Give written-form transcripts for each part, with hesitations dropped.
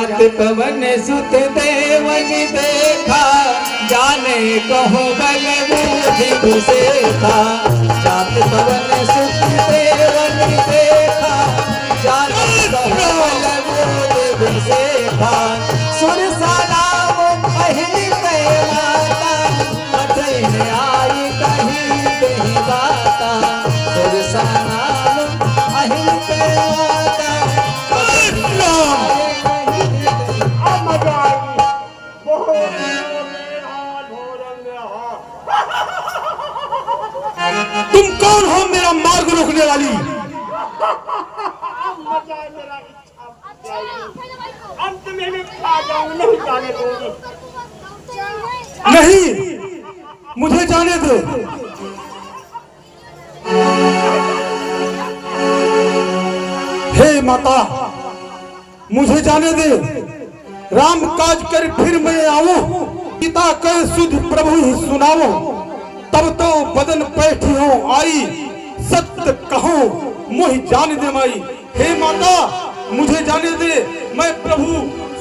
जात पवन सुत देवन देखा, जाने कहो बल बुद्धि विशेखा। जात पवन सुत देवन देखा, जाने कहो बल बुद्धि विशेखा। सुर सलाम पहिली पे माता, मठैन आई कहीं कहीं बाता। सुर सलाम पहिली पे माता, तुम कौन हो मेरा मार्ग रोकने वाली? अंत में भी खा जाऊं, नहीं जाने दूंगी। नहीं, मुझे जाने दो। हे माता, मुझे जाने दे। राम काज कर फिर मैं आऊं, पिता कह सुध प्रभु ही सुनाओ। तब तो बदन पैठी हो आई, सत्य कहो मोहि जान दे माई। हे माता, मुझे जाने दे। मैं प्रभु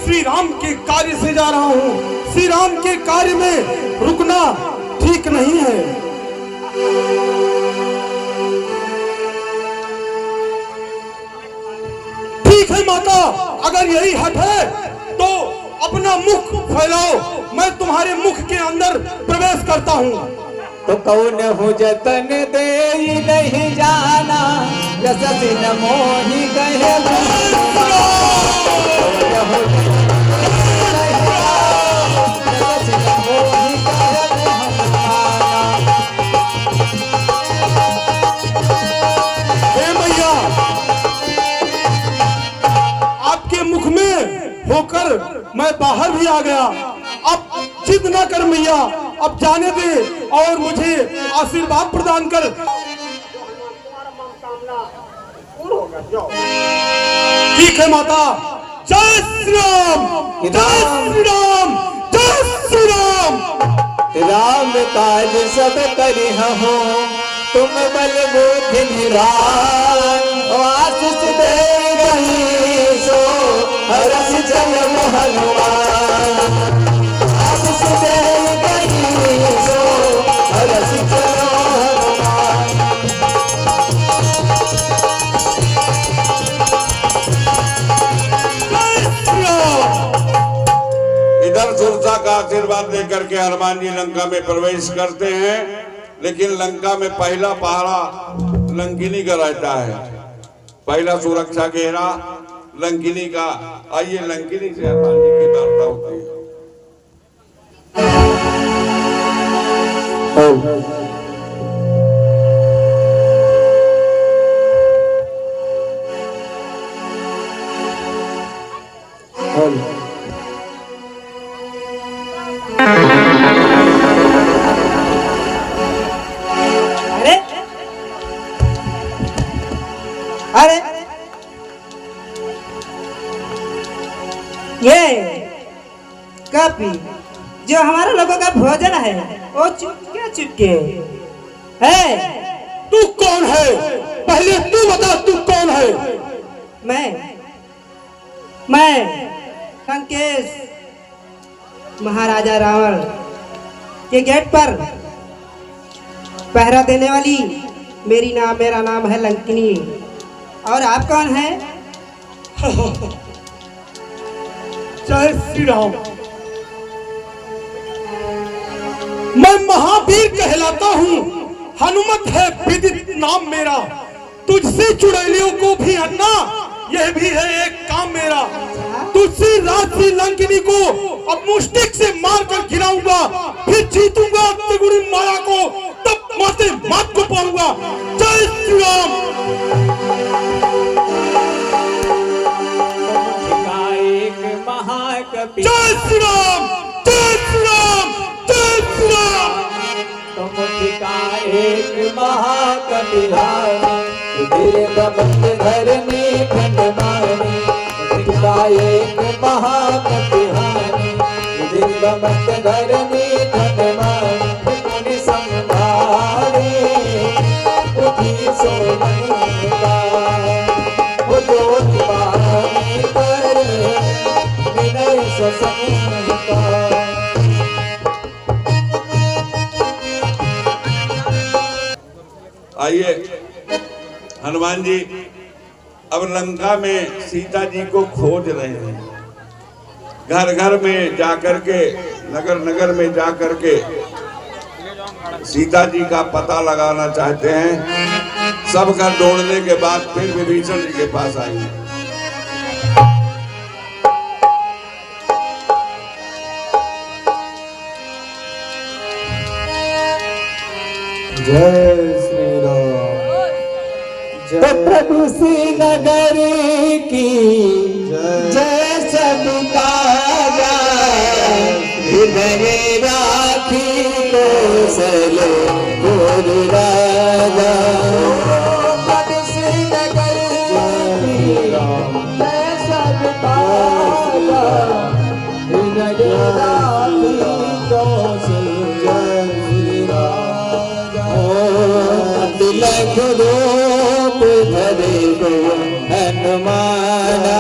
श्री राम के कार्य से जा रहा हूँ। श्री राम के कार्य में रुकना ठीक नहीं है। ठीक है माता, अगर यही हट है तो अपना मुख फैलाओ, मैं तुम्हारे मुख के अंदर प्रवेश करता हूँ। तो कौन हो जतन दे नहीं जाना, जस न मोहि कहे मैया, आपके मुख में होकर मैं बाहर भी आ गया। अब जिद न कर मैया, अब जाने दे और मुझे आशीर्वाद प्रदान कर। तुम्हारा मनोकामना पूर्ण होगा, जाओ। ठीक है माता। जय श्री राम, जय श्री राम, जय श्री राम। राम काज सब करिहु, तुम बल बुद्धि निधान। आशीष दे रही सो हरस जन हनुमान। आशीष दे रही सो हरस जन हनुमान। इधर सुरसा का आशीर्वाद देकर के हनुमान जी लंका में प्रवेश करते हैं, लेकिन लंका में पहला पहरा लंकिनी का रहता है। पहला सुरक्षा घेरा लंकिनी का। आइए लंकिनी से हनुमान जी की वार्ता होती है। अरे अरे ये काफी जो हमारे लोगों का भोजन है वो चुपके है। तू कौन है? पहले तू बता, तू कौन है? मैं लंकेश महाराजा रावण के गेट पर पहरा देने वाली मेरा नाम है लंकिनी। और आप कौन हैं? जय श्री राम। मैं महावीर कहलाता हूँ, हनुमत है विदित नाम मेरा। तुझसे चुड़ैलियों को भी हटना, यह भी है एक काम मेरा। तुझसे राजसी लंकिनी को अब मुष्टिक से मारकर गिराऊंगा, फिर जीतूंगा त्रिगुणी माया को, तब माते मात को पाऊंगा। जय श्री राम। एक महाकवि, जय श्री राम, जय श्री राम, जय श्री राम। तुम एक महाकवि रानी, तेरे प्रबंध धरनी खंडमानी। एक महाकवि रानी, तेरे प्रबंध धरनी खंडमानी। पुनि संभाले पुनि सोनका, वो ज्योति पानी करे हनुमान जी अब लंका में सीता जी को खोज रहे हैं, घर घर में जाकर के, नगर नगर में जाकर के सीता जी का पता लगाना चाहते हैं। सब घर ढूंढने के बाद फिर विभीषण जी के पास आएंगे। जय श्री राम। जय प्रभु श्रीनगर की जय सबका हृदय राखी कौशल गोर राजा। प्रभु श्रीनगर की जय सबका हृदय राखी कौशल जय श्री राजा। तिलक रूप धरे गो हनुमाना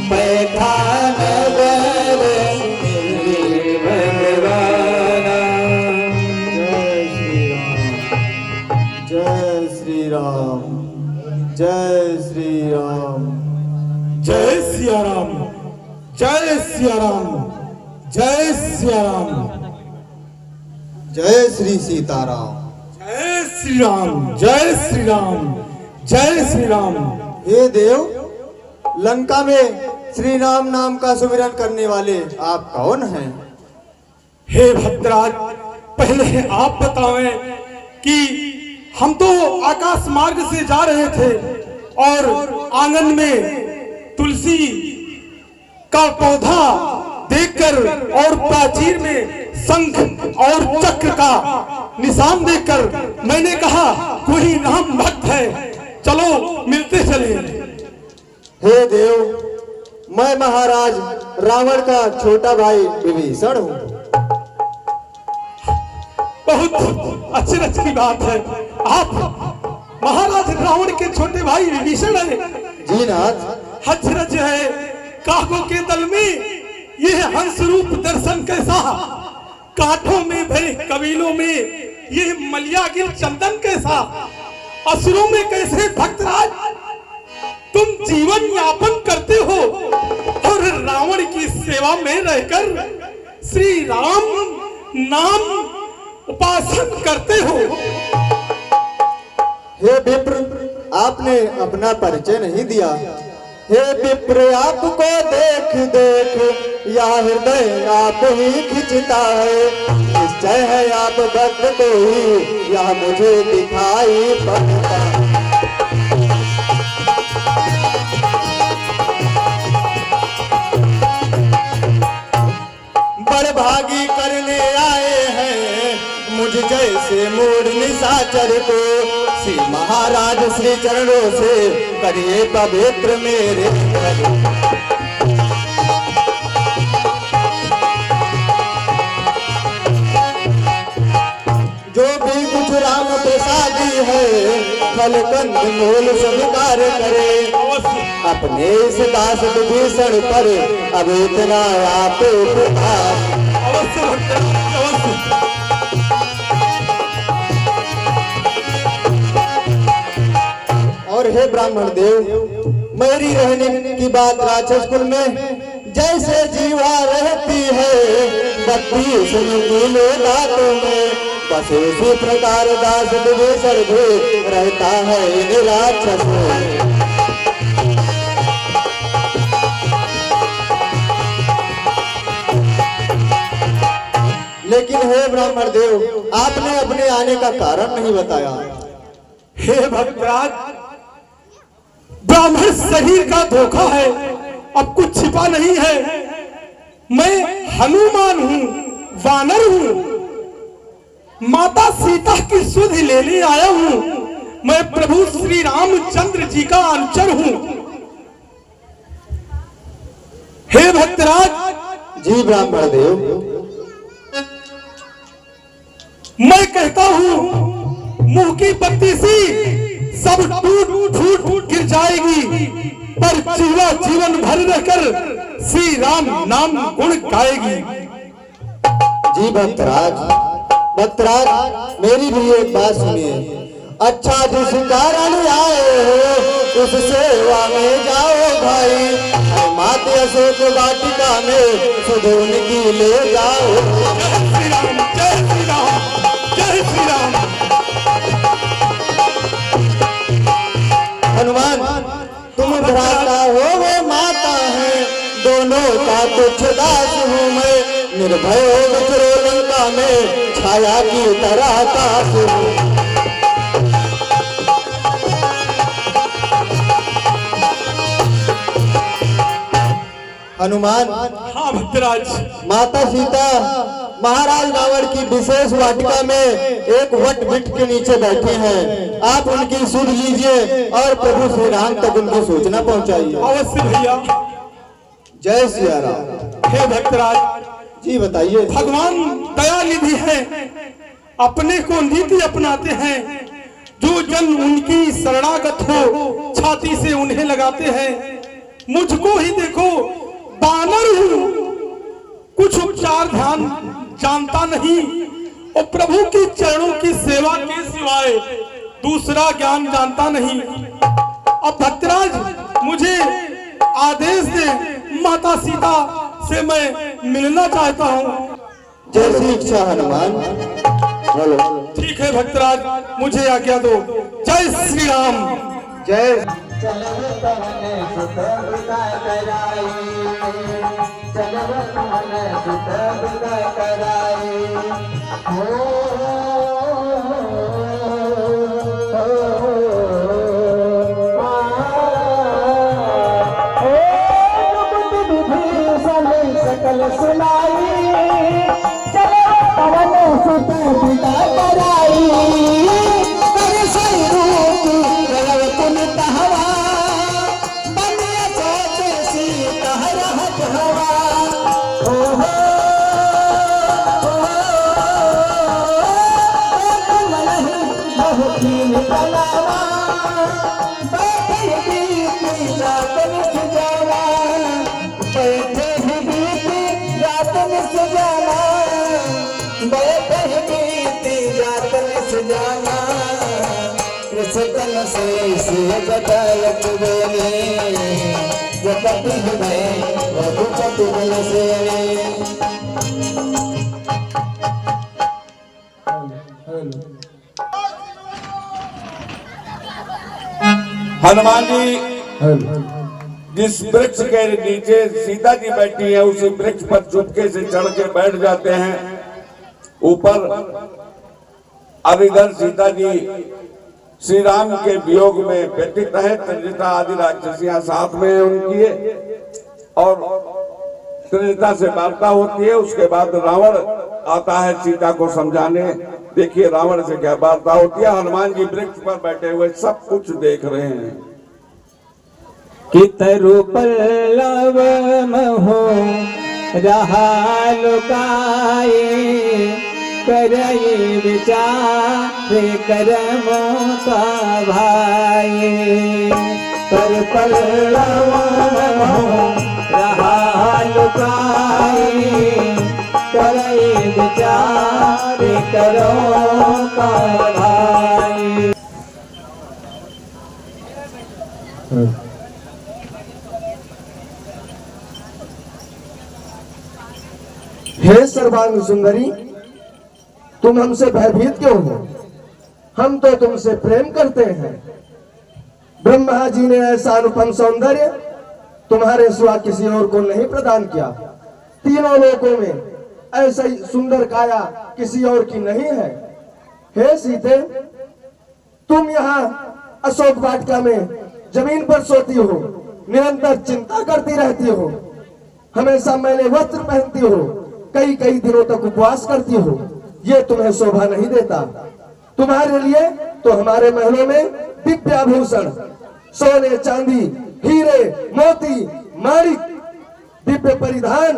पैठान बर भगवाना। जय श्री राम, जय श्री राम, जय सिया राम, जय सिया राम, जय सिया राम, जय श्री सीताराम, जय श्री राम, जय श्री राम, जय श्री राम। हे देव, लंका में श्री राम नाम का सुमिरन करने वाले आप कौन हैं? हे भद्रराज, पहले आप बताएं कि हम तो आकाश मार्ग से जा रहे थे और आंगन में तुलसी का पौधा देखकर और प्राचीर में शंख और चक्र का निशान देखकर मैंने कहा कोई राम भक्त है, चलो मिलते चले। हे देव, मैं महाराज रावण का छोटा भाई विभीषण हूँ। बहुत अचरज की बात है, आप महाराज रावण के छोटे भाई विभीषण हैं। जी नाथ। अचरज है, कागों के दल में यह हंस रूप दर्शन कैसा, कांठों में भरे कबीलों में यह मलियागिल चंदन कैसा, असुरों में कैसे भक्तराज तुम जीवन यापन करते हो और रावण की सेवा में रहकर श्री राम नाम उपासन करते हो। हे विप्र, आपने अपना परिचय नहीं दिया। हे विप्र, आपको देख देख या हृदय आप ही खिंचता है, निश्चय है आप भक्त को ही या मुझे दिखाई पड़ता। बड़भागी करने आए हैं मुझ जैसे मूढ़ निशाचर को, श्री महाराज श्री चरणों से करिए पवित्र मेरे। जो भी कुछ राम प्रसादी है फल कंद मूल स्वीकार करे, अपने इस दास विभीषण पर अब इतना आप और हे ब्राह्मण देव, मेरी रहने की बात राक्षस कुल में जैसे जीवा रहती है 32 किलो दांतों में, बस इसी प्रकार दास विभीषण भी रहता है इन राक्षसों में। लेकिन हे ब्राह्मण देव, आपने अपने आने का कारण नहीं बताया। हे भक्तराज, ब्राह्मण शरीर का धोखा है, अब कुछ छिपा नहीं है। मैं हनुमान हूँ, वानर हूँ, माता सीता की सुध लेने आया हूँ। मैं प्रभु श्री रामचंद्र जी का अनुचर हूँ। हे भक्तराज। जी ब्राह्मण देव, मैं कहता हूँ मुंह की बत्ती सी सब टूट फूट गिर जाएगी, पर जीवा जीवन भर रहकर श्री राम नाम गुण गाएगी। जी भक्तराज, मेरी भी एक बात सुनिए। अच्छा जिस कारण भाई, अरे मात अशोक वाटिका में सुध उनकी ले जाओ। जय श्री राम, जय श्री राम, जय श्री राम। हनुमान, तुम भ्राता हो वो माता है, दोनों का तुच्छ दास हूँ मैं, निर्भय हो विचरो लंका में, छाया की तरह तास हूँ। हनुमान, हाँ भक्तराज, माता सीता महाराज रावण की विशेष वाटिका में एक वट वृक्ष के नीचे बैठे हैं। आप उनकी सुध लीजिए और प्रभु श्री राम तक उनकी सूचना पहुंचाइए। अवश्य भैया। जय सिया राम। हे भक्तराज, जी बताइए। भगवान दया निधि है, अपने को नीति अपनाते हैं। जो जन उनकी शरणागत हो, छाती से उन्हें लगाते हैं। मुझको ही देखो, बानर हूँ, कुछ उपचार ध्यान जानता नहीं, और प्रभु की चरणों की सेवा के सिवाय दूसरा ज्ञान जानता नहीं। अब भक्तराज मुझे आदेश दे, माता सीता से मैं मिलना चाहता हूँ। जैसी इच्छा हनुमान। बोलो। ठीक है भक्तराज, मुझे आज्ञा दो। जय श्री राम। जय। सकल सुनाई, चलो पवन सुत पिता कराई, कर सही रूप रव पुनित हवा, बनिया सोचे सीता रहत हवा। ओहो बहुकीन कलावा, बैठे बीती जातन सजावा, बैठे बीती जातन सजावा, बैठे बीती जातन सजावा, कृष्ण से जगत बेने, जगत हृदय रघुपति बल से। हनुमान जी जिस वृक्ष के नीचे सीता जी बैठी है, उसी वृक्ष पर चुपके से चढ़ के बैठ जाते हैं ऊपर। अब इधर सीता जी श्री राम के वियोग में व्यतीत है। त्रिजटा आदि राक्षसियां साथ में है उनकी, और त्रिजटा से वार्ता होती है। उसके बाद रावण आता है सीता को समझाने। देखिए रावण से क्या वार्ता होती है। हनुमान जी वृक्ष पर बैठे हुए सब कुछ देख रहे हैं। कितरु पल्लव महो रहा लुकाए, करई विचार करमो का भाई। कर पल्लव महो रहा लुकाए, करई विचार करो का भाई। हे सर्वांग सुंदरी, तुम हमसे भयभीत क्यों हो? हम तो तुमसे प्रेम करते हैं। ब्रह्मा जी ने ऐसा अनुपम सौंदर्य तुम्हारे सिवा किसी और को नहीं प्रदान किया। तीनों लोकों में ऐसा ही सुंदर काया किसी और की नहीं है। हे सीते, तुम यहाँ अशोक वाटिका में जमीन पर सोती हो, निरंतर चिंता करती रहती हो, हमेशा मैले वस्त्र पहनती हो, कई कई दिनों तक उपवास करती हो। ये तुम्हें शोभा नहीं देता। तुम्हारे लिए तो हमारे महलों में दिव्य आभूषण, सोने चांदी, हीरे मोती माणिक, दिव्य परिधान,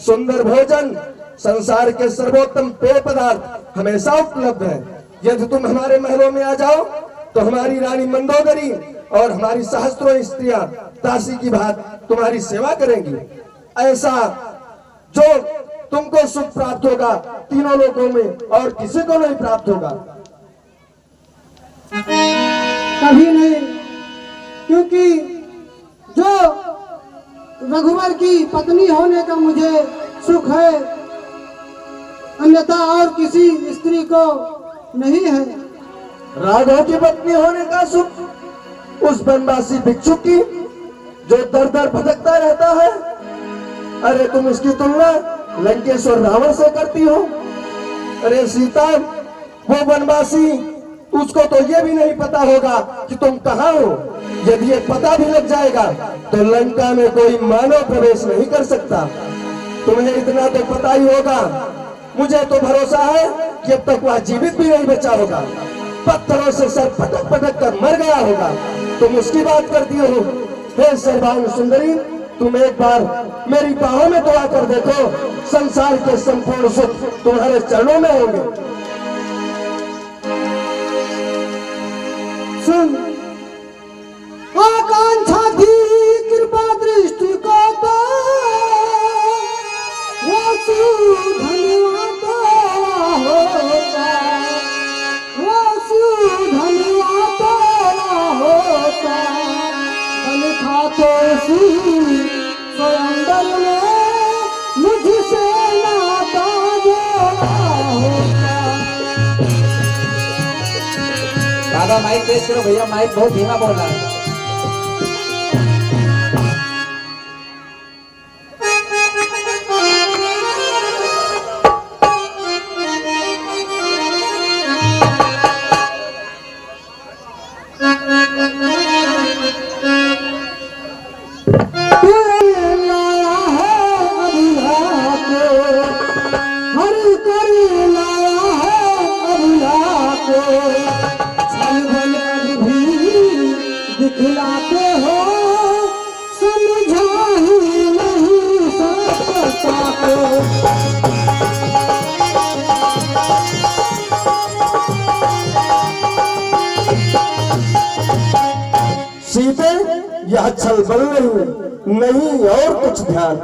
सुंदर भोजन, संसार के सर्वोत्तम पेय पदार्थ हमेशा उपलब्ध है। यदि तुम हमारे महलों में आ जाओ तो हमारी रानी मंदोदरी और हमारी सहस्त्रों स्त्रियां दासी की भांति तुम्हारी सेवा करेंगी। ऐसा जो तुमको सुख प्राप्त होगा तीनों लोकों में और किसी को नहीं प्राप्त होगा। कभी नहीं, क्योंकि जो रघुवर की पत्नी होने का मुझे सुख है, अन्यथा और किसी स्त्री को नहीं है। राघव की पत्नी होने का सुख उस बनवासी भिक्षुक की जो दर दर भटकता रहता है? अरे तुम उसकी तुलना लंकेश्वर रावण से करती हो। अरे सीता, वो बनवासी, उसको तो ये भी नहीं पता होगा कि तुम कहाँ हो। यदि ये पता भी लग जाएगा तो लंका में कोई मानव प्रवेश नहीं कर सकता। तुम्हें इतना तो पता ही होगा। मुझे तो भरोसा है कि अब तक वह जीवित भी नहीं बचा होगा, पत्थरों से सर पटक पटक कर मर गया होगा। तुम उसकी बात करती हो। हे सर्वांग सुंदरी, तुम एक बार मेरी बाहों में दुआ कर देखो, संसार के संपूर्ण सुख तुम्हारे चरणों में होंगे। सुन, आकांक्षा थी कृपा दृष्टि को तो धन्यवाद होता, धन्यवाद होता, बल खाते स्वयंवर में मुझसे नाता जोड़ा होता। दादा माइक तेज करो भैया, माइक बहुत धीमा बोल रहा है। दिखलाते हो समझा ही नहीं सकता को। सीते, यह छल बल नहीं और कुछ ध्यान।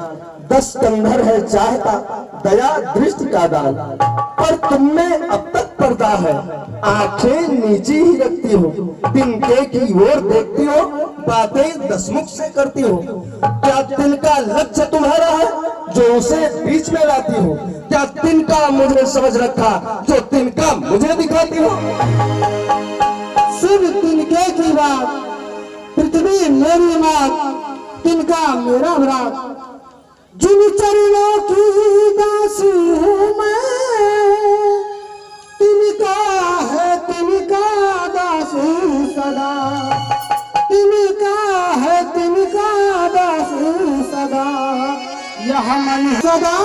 10 कंधर है चाहता दया दृष्टि का दान, पर तुम में अब तक पर्दा है। आंखें नीची ही रखती हो, तिनके की ओर देखती हो, बातें दसमुख से करती हो। क्या तिनका लक्ष्य तुम्हारा है जो उसे बीच में लाती हो? क्या तिनका मुझे समझ रखा जो तिनका मुझे दिखाती हो? सुन तिनके की बात, पृथ्वी मेरी मात, तिनका मेरा भ्रात। जिन चरणों की दासी हूँ मैं, तिनका है तिनका दासी सदा, तिनका है तिनका दासी सदा। यह मन सदा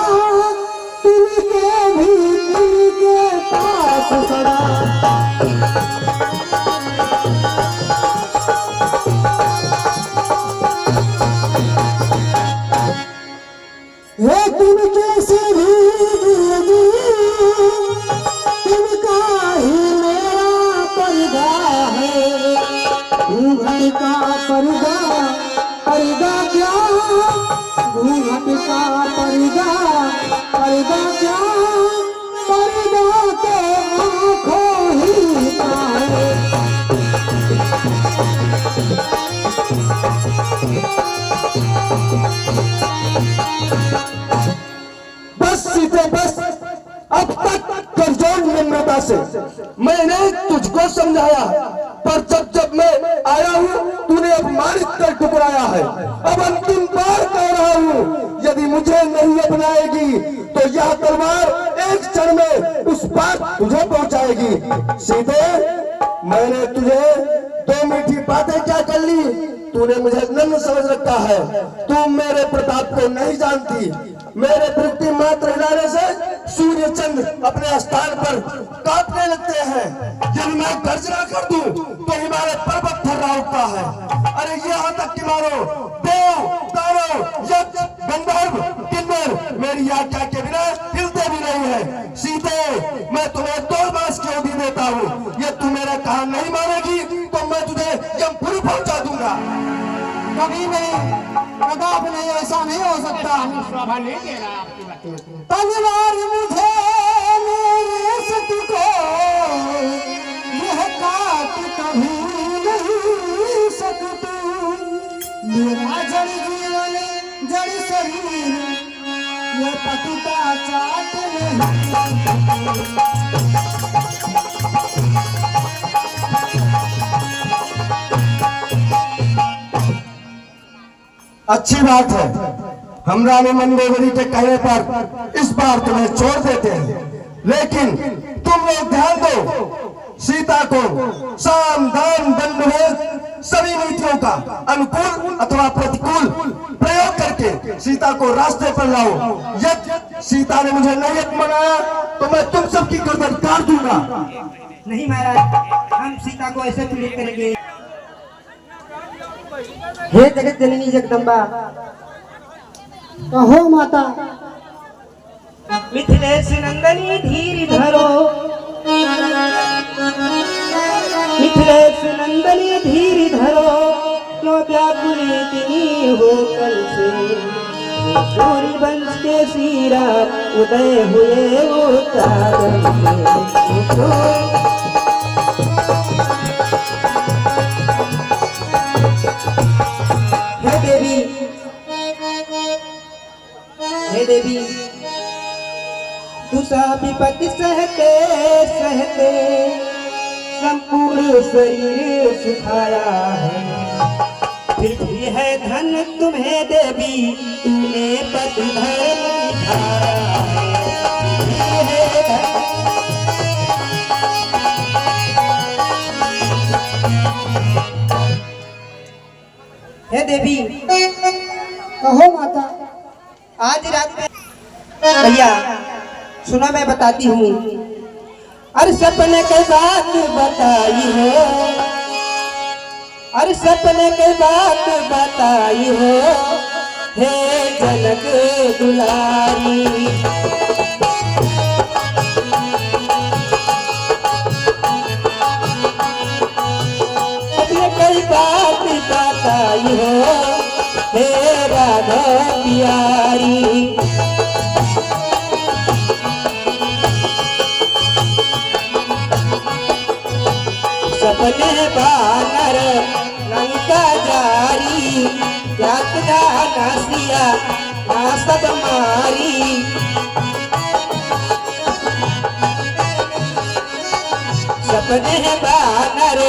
तिनके भी तिनके पास सदा। हे तिनके से भी तिनका ही मेरा पर्दा है। घूंघट का पर्दा, पर्दा क्या, घूंघट का पर्दा, पर्दा क्या, पर्दा तो आँखों ही का है। बस सीते बस, अब तक कर जोड़ निम्रता से मैंने तुझको समझाया, पर जब जब मैं आया हूँ तूने अपमानित कर ठुकराया है। अब अंतिम बार कह रहा हूँ, यदि मुझे नहीं अपनाएगी तो यह तलवार एक क्षण में उस पार तुझे पहुंचाएगी। सीते, मैंने तुझे 2 मीठी बातें क्या कर ली? तूने मुझे नम्र समझ रखा है। तू मेरे प्रताप को नहीं जानती। मेरे वृत्ति मात्र हिलाने से सूर्य चंद्र अपने स्थान पर कांपने लगते हैं। यदि मैं गर्जना कर दूं तो हिमालय पर्वत थर्रा उठता है। अरे यहाँ तक कि मारो देव, दानव, यक्ष, गंधर्व, किन्नर मेरी आज्ञा के बिना हिलते भी नहीं है। सीते, मैं तुम्हें 2 मास की अवधि देता हूँ। ये तू मेरा कहा नहीं मानेगी तो मैं तुझे यमपुरी पहुंचा दूंगा। कभी नहीं, कदापि नहीं, ऐसा नहीं हो सकता। शोभा नहीं दे रहा आपकी बातों को। तलवार मुझे मेरे सत को यह काट कभी नहीं सकती। मेरा जड़ जीवन जड़ पति का चाट नहीं। अच्छी बात है, हम रानी मंडोदरी के कहने पर इस बार तुम्हें छोड़ देते हैं, लेकिन तुम लोग ध्यान दो, सीता को साम दाम दंड भेद सभी नीतियों का अनुकूल अथवा प्रतिकूल प्रयोग करके सीता को रास्ते पर लाओ। यदि सीता ने मुझे नहीं अपनाया तो मैं तुम सबकी गर्दन काट दूंगा। नहीं महाराज, हम सीता को ऐसे पीड़ित करेंगे। हे जगत जननी जगदम्बा, कहो माता। मिथिलेश नंदनी धीर धरो, मिथिलेश नंदनी धीर धरो, क्यों व्याकुल इतनी हो कल से। सूर्य वंश के सीरा उदय हुए वो हे देवी, हे देवी, दुसा विपत्ति सहते सहते संपूर्ण शरीर सुखाया है। फिर भी है धन तुम्हें देवी, तूने पतिधर दिखाया है। हे देवी, कहो माता। आज रात में भैया सुना, मैं बताती हूँ। अरे सपने के बात बताई हो, अरे सपने के बात बताई हो, हे जनक दुलारी। सपने की बात बताई हो, हे राधा प्यारी। सपने बानर लंका जारी, यातना नासिया ना सब मारी। सपने बानर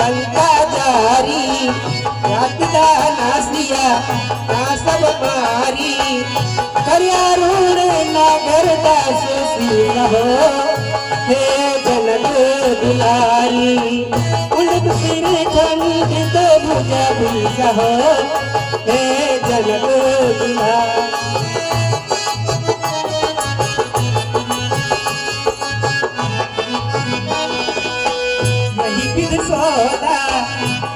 लंका जारी, यातना नासिया ना सब मारी। करियारूढ़ नागर दास सीन हो, हे जनक दुलारी। उलट सिर खंडित भुजा भूषा हो, हे जनक दुलारी। यही विध सौदा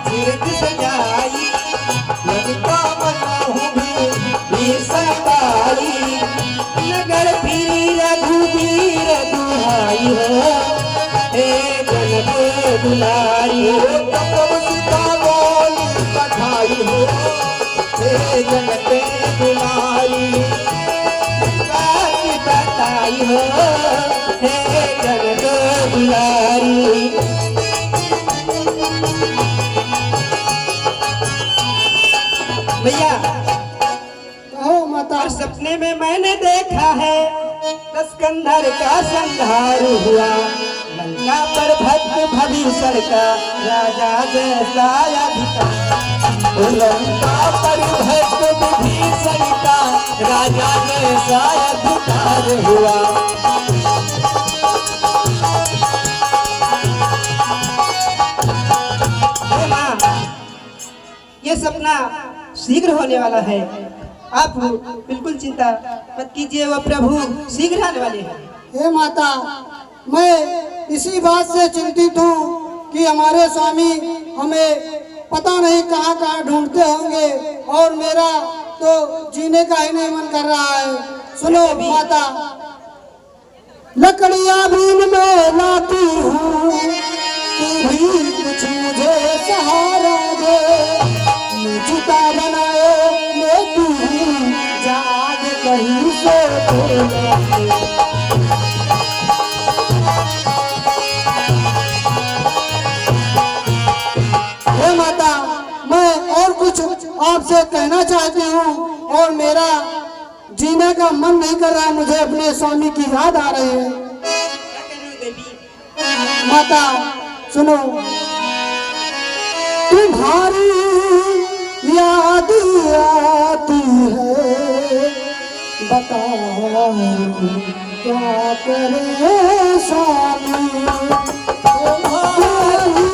तीर्थ सजाई, लंका बनाऊं भी सताई। नगर फिरी रघुवीर दुहाई हो, हे जनक दुलारी। सीता बोल बधाई हो, हे जनक दुलारी। बात बताई हो, हे जनक दुलारी। भैया, कहो माता। और सपने में मैंने देखा है, स्कंदर का संहार हुआ। लंका पर भक्त भविष्य का राजा जैसा अधिकार। लंका पर भक्त भविष्य का राजा जैसा अधिकार हुआ। ये सपना शीघ्र होने वाला है, आप बिल्कुल चिंता मत कीजिए, वह प्रभु शीघ्र आने वाले हैं। हे माता, मैं इसी बात से चिंतित हूँ कि हमारे स्वामी हमें पता नहीं कहाँ कहाँ ढूंढते होंगे, और मेरा तो जीने का ही नहीं मन कर रहा है। सुनो माता, लकड़ियाँ बीन में लाती हूँ, तू भी कुछ मुझे सहारा दे। जूता बनाए ले तू, जाग कहीं से हे माता, मैं और कुछ आपसे कहना चाहती हूँ, और मेरा जीने का मन नहीं कर रहा, मुझे अपने स्वामी की याद आ रही है। माता सुनो, तुम्हारी याद आती है, बताओ क्या करे स्वामी। तुम्हारी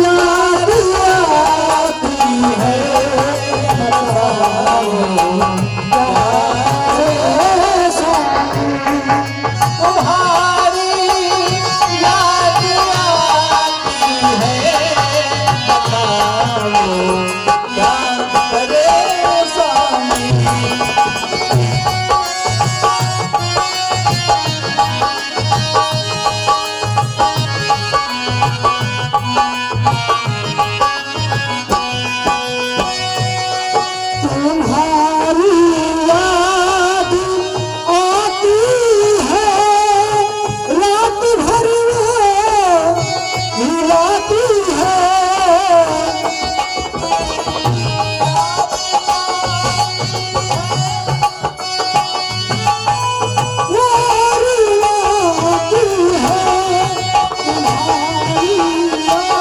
याद आती है, बताओ क्या करे स्वामी। तुम्हारी याद आती है, बताओ क्या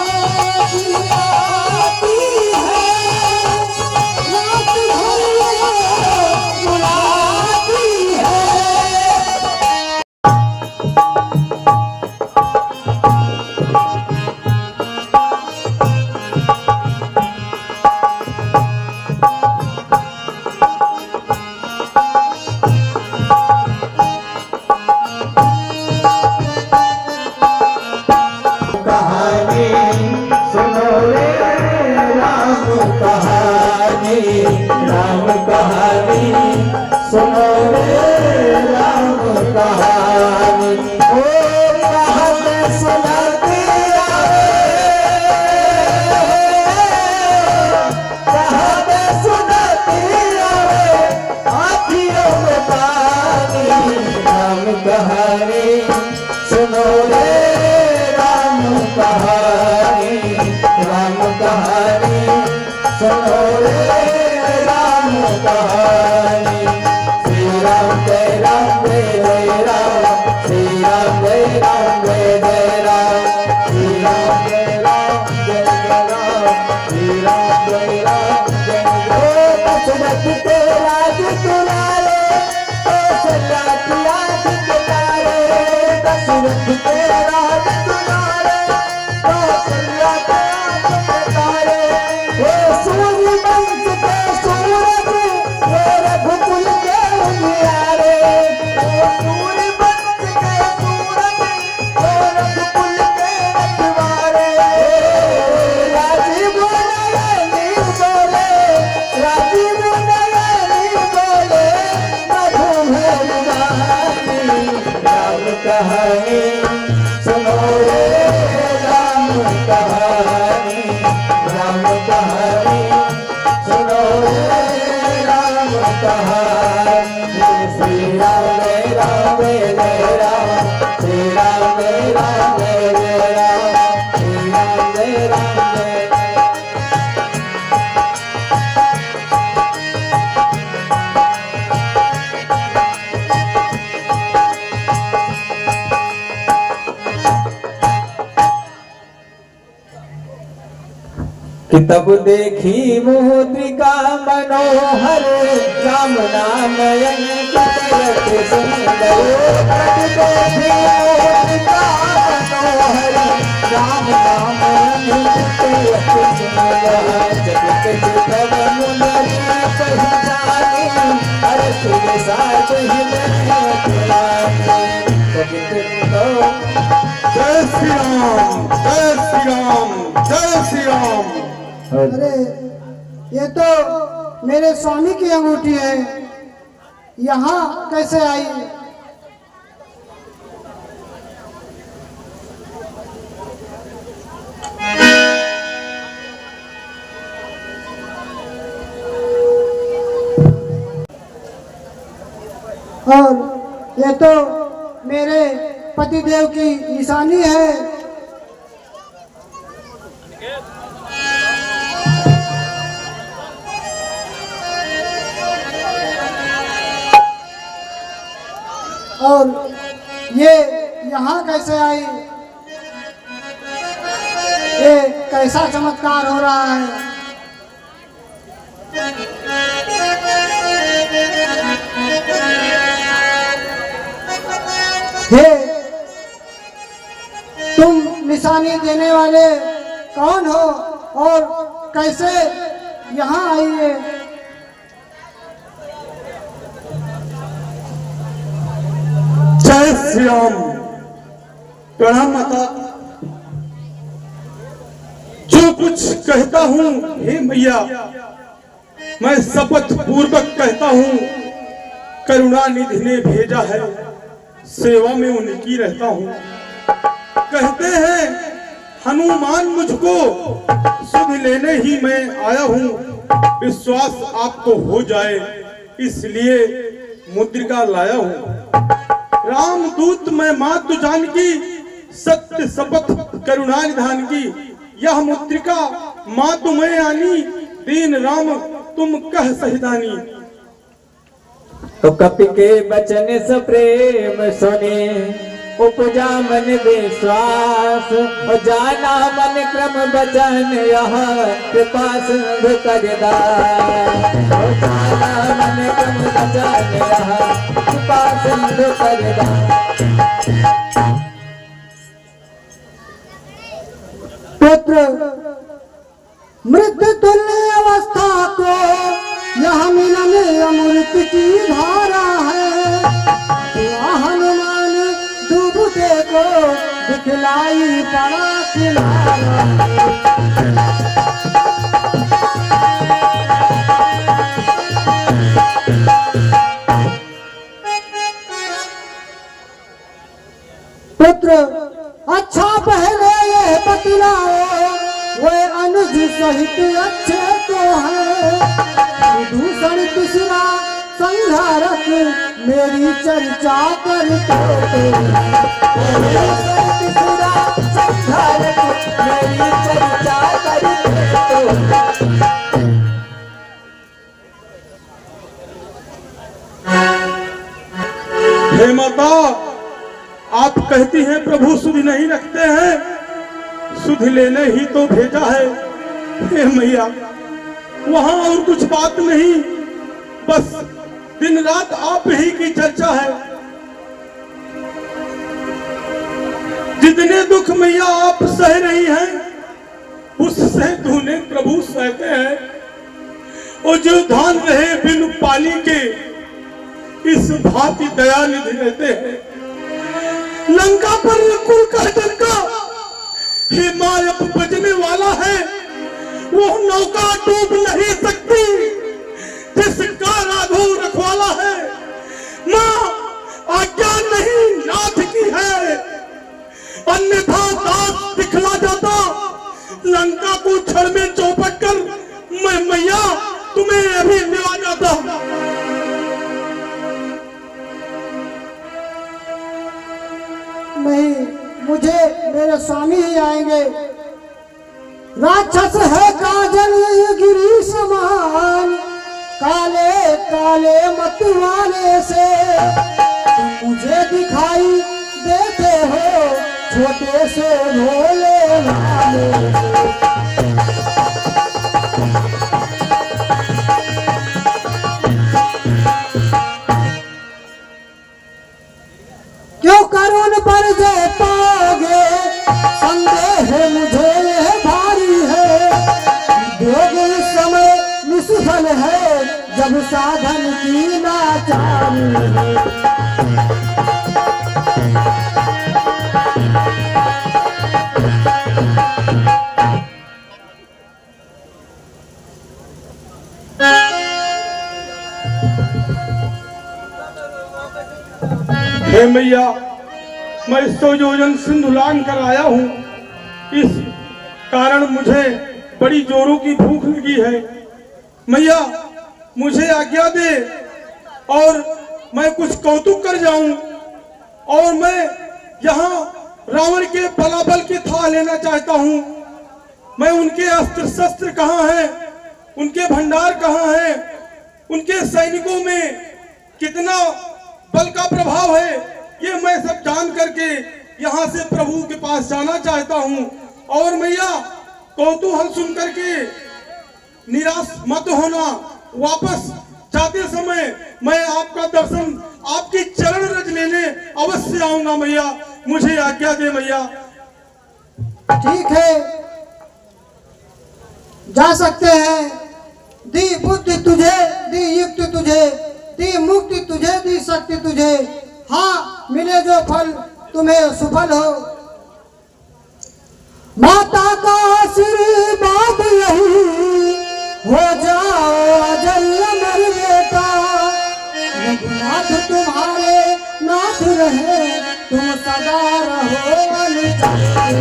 करे स्वामी। राम कहानी सुनो रे राम कहानी। ओ कहानी सुनाती कहानी सुनाती आँखियों में पानी। राम कहानी सुनो रे राम कहानी। राम कहानी सुनो रे राम कहानी। श्री राम जय राम जय जय राम। श्री राम जय राम जय जय राम। श्री राम जय राम जय जय राम। श्री राम जय राम जय जय। दशरथ के राज दुलारे, कौशल्या की याद दुलारे। दशरथ के राज दुलारे, कौशल्या की याद दुलारे। हे सूर्य वंश के सूरज, हे रघुकुल के उजियारे। हे सूर्य वंश के सूरज, हे रघुकुल के रखवारे। राजीव नयनी बोले, राजीव नयनी बोले, मधु मेरी राम कहानी सुनो रे राम कहानी। राम कहानी सुनो रे राम कहानी। श्री राम जय राम जय जय राम। श्री राम जय राम जय जय राम। श्री राम जय राम जय जय। कि तब देखी मुद्रिका मनोहर, राम नाम अंकित सुंदर। तब देखी मुद्रिका मनोहर, राम नाम अंकित सुंदर। जगत चितव मुनरी पहचानी, हर सुर साज हृदय पुरानी। जगत चितव जय श्री राम जय श्री राम जय श्री राम। अरे ये तो मेरे स्वामी की अंगूठी है, यहाँ कैसे आई? और ये तो मेरे पतिदेव की निशानी है। चमत्कार हो रहा है। हे, तुम निशानी देने वाले कौन हो और कैसे यहाँ आई है? जय श्री राम। प्रणाम माता। जो कुछ कहता हूँ हे मैया, मैं शपथ पूर्वक कहता हूँ, करुणा निधि ने भेजा है, सेवा में उनकी रहता हूँ। कहते हैं हनुमान मुझको सुध लेने ही मैं आया हूँ, विश्वास आपको हो जाए इसलिए मुद्रिका लाया हूँ। रामदूत मैं मातु जानकी, सत्य शपथ करुणा निधान की, यह मुद्रिका मातु मैं आनी, दीन राम तुम कह सहिदानी। तो कपि के बचन से प्रेम सुने, उपजा मन विश्वास, और जाना मन क्रम बचन यह कृपा सिंधु करदास। और जाना मन क्रम बचन यह कृपा सिंधु करदास। पुत्र मृत्यु तुल्य अवस्था को यह मिलन अमृत की धारा है। हनुमान डूबते को दिखलाई पड़ा किनारा। पुत्र अच्छा पहले ये बतलाओ, वे अनुज सहित अच्छे तो है, दूषण तीसरा संहारक मेरी चर्चा करते तीसरा संहारक मेरी चर्चा करते। हे माता, आप कहती हैं प्रभु सुध नहीं रखते हैं, सुध लेने ही तो भेजा है। हे मैया, वहां और कुछ बात नहीं, बस दिन रात आप ही की चर्चा है। जितने दुख मैया आप सह रही हैं, उससे दूने प्रभु सहते हैं। और जो धान रहे बिन पानी के, इस भांति दया निधि रहते हैं। लंका पर कुल का डंका हिमायत बजने वाला है, वो नौका डूब नहीं सकती जिसका राघव रखवाला है। मां आज्ञा नहीं नाथ की है, अन्यथा दास दिखला जाता। लंका को क्षण में चौपट कर मैं मैया तुम्हें अभी मिला जाता। नहीं, मुझे मेरे स्वामी ही आएंगे। राक्षस है काजल गिरी समान, काले काले मत वाले से मुझे दिखाई देते हो, छोटे से भोले वाले से। क्यों करुण पर जय पाओगे, संदेह मुझे यह भारी है। योग इस समय निष्फल है, जब साधन की लाचारी है। हे मैया, मैं 100 योजन सिंधु लांघ कर आया हूँ, इस कारण मुझे बड़ी जोरों की भूख लगी है। मैया मुझे आज्ञा दे और मैं कुछ कौतुक कर जाऊं, और मैं यहाँ रावण के बलाबल की था लेना चाहता हूँ। मैं उनके अस्त्र शस्त्र कहाँ हैं, उनके भंडार कहाँ हैं, उनके सैनिकों में कितना बल का प्रभाव है, ये मैं सब जान करके यहाँ से प्रभु के पास जाना चाहता हूँ। और मैया कौतूहल सुन करके निराश मत होना। वापस जाते समय मैं आपका दर्शन, आपकी चरण रज लेने अवश्य आऊंगा मैया। मुझे आज्ञा दे मैया। ठीक है, जा सकते हैं। दी बुद्धि तुझे, दी युक्ति तुझे, दी मुक्ति तुझे, दी शक्ति तुझे। हाँ, मिले जो फल तुम्हें सुफल हो। माता का आशीर्वाद यही हो जाओ अजल अमर बेटा। रघुनाथ तुम्हारे नाथ रहे, तुम सदा रहो अनजान।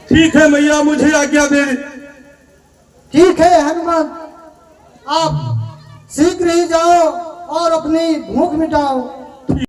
ठीक है मैया, मुझे आज्ञा दे। ठीक है हनुमान, आप शीघ्र ही जाओ और अपनी भूख मिटाओ।